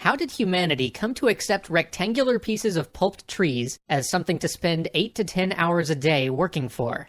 How did humanity come to accept rectangular pieces of pulped trees as something to spend 8 to 10 hours a day working for?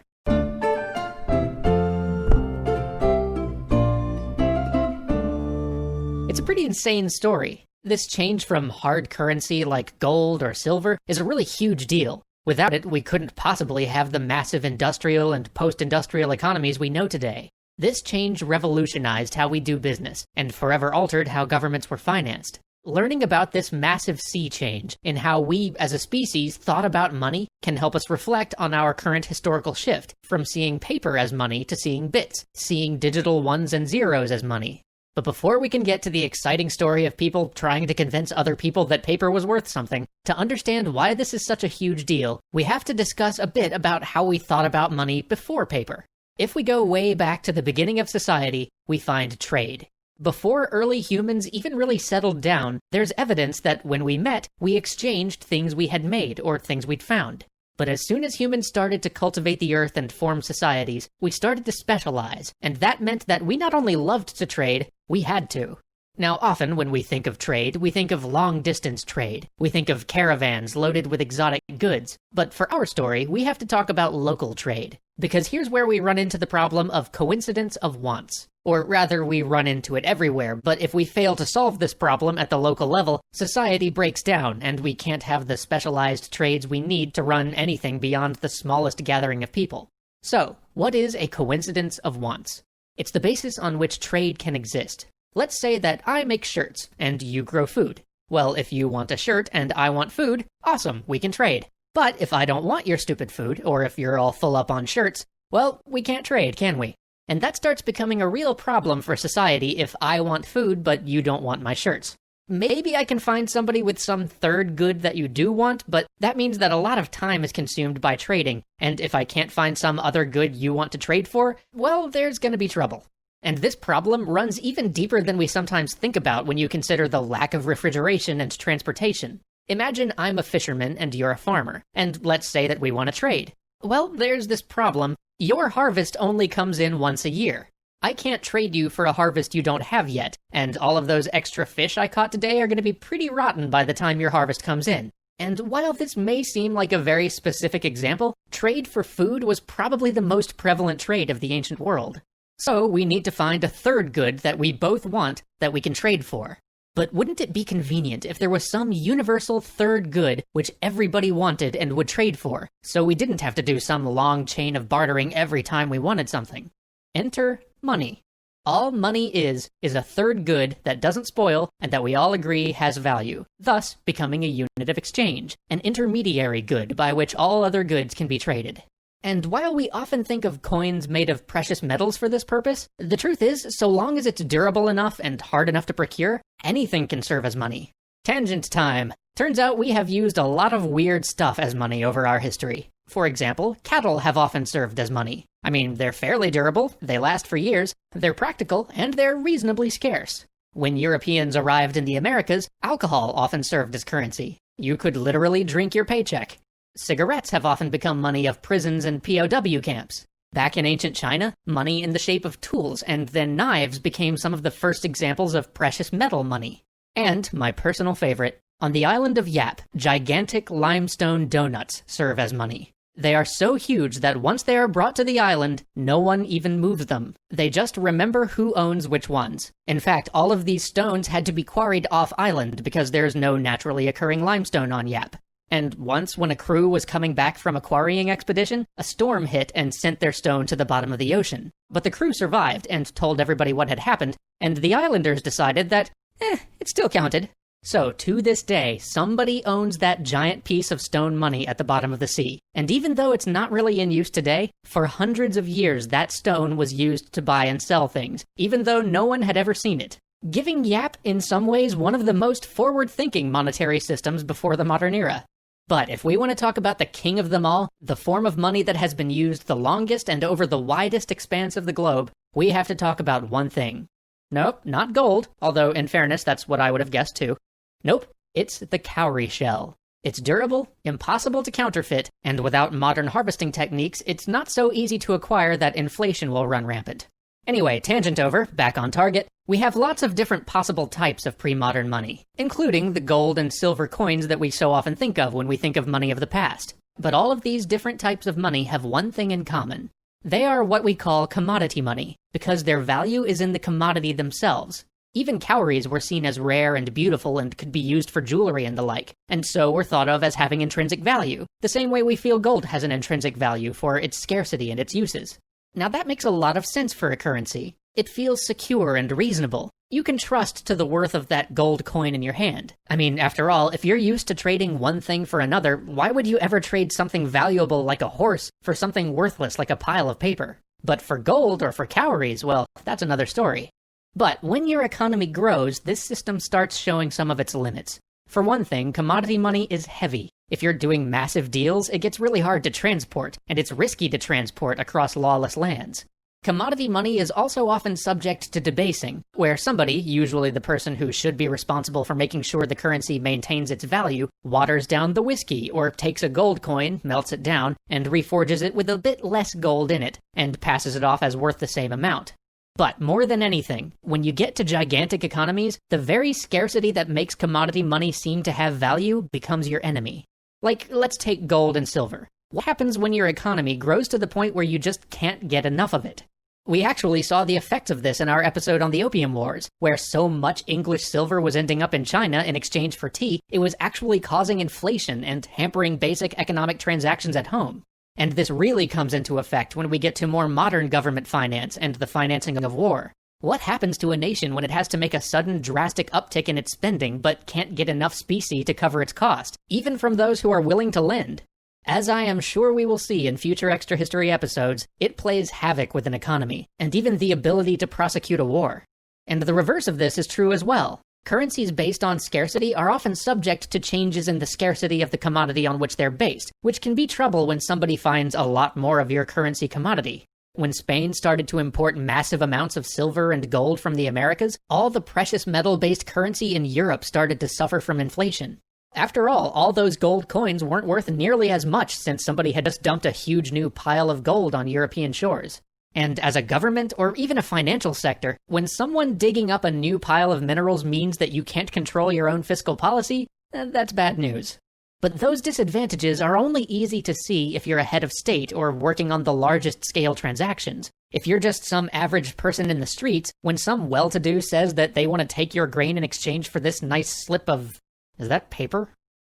It's a pretty insane story. This change from hard currency like gold or silver is a really huge deal. Without it, we couldn't possibly have the massive industrial and post-industrial economies we know today. This change revolutionized how we do business, and forever altered how governments were financed. Learning about this massive sea change in how we, as a species, thought about money can help us reflect on our current historical shift from seeing paper as money to seeing bits, seeing digital ones and zeros as money. But before we can get to the exciting story of people trying to convince other people that paper was worth something, to understand why this is such a huge deal, we have to discuss a bit about how we thought about money before paper. If we go way back to the beginning of society, we find trade. Before early humans even really settled down, there's evidence that when we met, we exchanged things we had made or things we'd found. But as soon as humans started to cultivate the earth and form societies, we started to specialize, and that meant that we not only loved to trade, we had to. Now, often when we think of trade, we think of long-distance trade. We think of caravans loaded with exotic goods. But for our story, we have to talk about local trade. Because here's where we run into the problem of coincidence of wants. Or rather, we run into it everywhere, but if we fail to solve this problem at the local level, society breaks down, and we can't have the specialized trades we need to run anything beyond the smallest gathering of people. So, what is a coincidence of wants? It's the basis on which trade can exist. Let's say that I make shirts, and you grow food. Well, if you want a shirt and I want food, awesome, we can trade. But if I don't want your stupid food, or if you're all full up on shirts, well, we can't trade, can we? And that starts becoming a real problem for society if I want food but you don't want my shirts. Maybe I can find somebody with some third good that you do want, but that means that a lot of time is consumed by trading, and if I can't find some other good you want to trade for, well, there's gonna be trouble. And this problem runs even deeper than we sometimes think about when you consider the lack of refrigeration and transportation. Imagine I'm a fisherman and you're a farmer, and let's say that we want to trade. Well, there's this problem. Your harvest only comes in once a year. I can't trade you for a harvest you don't have yet, and all of those extra fish I caught today are going to be pretty rotten by the time your harvest comes in. And while this may seem like a very specific example, trade for food was probably the most prevalent trade of the ancient world. So we need to find a third good that we both want that we can trade for. But wouldn't it be convenient if there was some universal third good which everybody wanted and would trade for, so we didn't have to do some long chain of bartering every time we wanted something? Enter money. All money is a third good that doesn't spoil and that we all agree has value, thus becoming a unit of exchange, an intermediary good by which all other goods can be traded. And while we often think of coins made of precious metals for this purpose, the truth is, so long as it's durable enough and hard enough to procure, anything can serve as money. Tangent time! Turns out we have used a lot of weird stuff as money over our history. For example, cattle have often served as money. I mean, they're fairly durable, they last for years, they're practical, and they're reasonably scarce. When Europeans arrived in the Americas, alcohol often served as currency. You could literally drink your paycheck. Cigarettes have often become money of prisons and POW camps. Back in ancient China, money in the shape of tools and then knives became some of the first examples of precious metal money. And, my personal favorite, on the island of Yap, gigantic limestone donuts serve as money. They are so huge that once they are brought to the island, no one even moves them. They just remember who owns which ones. In fact, all of these stones had to be quarried off-island because there's no naturally occurring limestone on Yap. And once, when a crew was coming back from a quarrying expedition, a storm hit and sent their stone to the bottom of the ocean. But the crew survived and told everybody what had happened, and the islanders decided that, it still counted. So, to this day, somebody owns that giant piece of stone money at the bottom of the sea. And even though it's not really in use today, for hundreds of years that stone was used to buy and sell things, even though no one had ever seen it. Giving Yap, in some ways, one of the most forward-thinking monetary systems before the modern era. But if we want to talk about the king of them all, the form of money that has been used the longest and over the widest expanse of the globe, we have to talk about one thing. Nope, not gold, although in fairness that's what I would have guessed too. Nope, it's the cowrie shell. It's durable, impossible to counterfeit, and without modern harvesting techniques, it's not so easy to acquire that inflation will run rampant. Anyway, tangent over, back on target. We have lots of different possible types of pre-modern money, including the gold and silver coins that we so often think of when we think of money of the past. But all of these different types of money have one thing in common. They are what we call commodity money, because their value is in the commodity themselves. Even cowries were seen as rare and beautiful and could be used for jewelry and the like, and so were thought of as having intrinsic value, the same way we feel gold has an intrinsic value for its scarcity and its uses. Now that makes a lot of sense for a currency. It feels secure and reasonable. You can trust to the worth of that gold coin in your hand. I mean, after all, if you're used to trading one thing for another, why would you ever trade something valuable like a horse for something worthless like a pile of paper? But for gold or for cowries, well, that's another story. But when your economy grows, this system starts showing some of its limits. For one thing, commodity money is heavy. If you're doing massive deals, it gets really hard to transport, and it's risky to transport across lawless lands. Commodity money is also often subject to debasing, where somebody, usually the person who should be responsible for making sure the currency maintains its value, waters down the whiskey, or takes a gold coin, melts it down, and reforges it with a bit less gold in it, and passes it off as worth the same amount. But more than anything, when you get to gigantic economies, the very scarcity that makes commodity money seem to have value becomes your enemy. Like, let's take gold and silver. What happens when your economy grows to the point where you just can't get enough of it? We actually saw the effects of this in our episode on the Opium Wars, where so much English silver was ending up in China in exchange for tea, it was actually causing inflation and hampering basic economic transactions at home. And this really comes into effect when we get to more modern government finance and the financing of war. What happens to a nation when it has to make a sudden drastic uptick in its spending but can't get enough specie to cover its cost, even from those who are willing to lend? As I am sure we will see in future Extra History episodes, it plays havoc with an economy, and even the ability to prosecute a war. And the reverse of this is true as well. Currencies based on scarcity are often subject to changes in the scarcity of the commodity on which they're based, which can be trouble when somebody finds a lot more of your currency commodity. When Spain started to import massive amounts of silver and gold from the Americas, all the precious metal-based currency in Europe started to suffer from inflation. After all those gold coins weren't worth nearly as much since somebody had just dumped a huge new pile of gold on European shores. And as a government, or even a financial sector, when someone digging up a new pile of minerals means that you can't control your own fiscal policy, that's bad news. But those disadvantages are only easy to see if you're a head of state or working on the largest scale transactions. If you're just some average person in the streets, when some well-to-do says that they want to take your grain in exchange for this nice slip of... is that paper?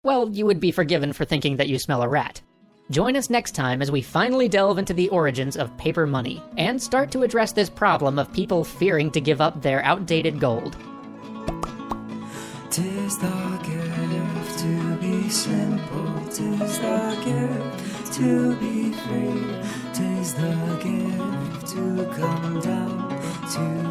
Well, you would be forgiven for thinking that you smell a rat. Join us next time as we finally delve into the origins of paper money, and start to address this problem of people fearing to give up their outdated gold. 'Tis the gift to be simple, 'tis the gift to be free, 'tis the gift to come down to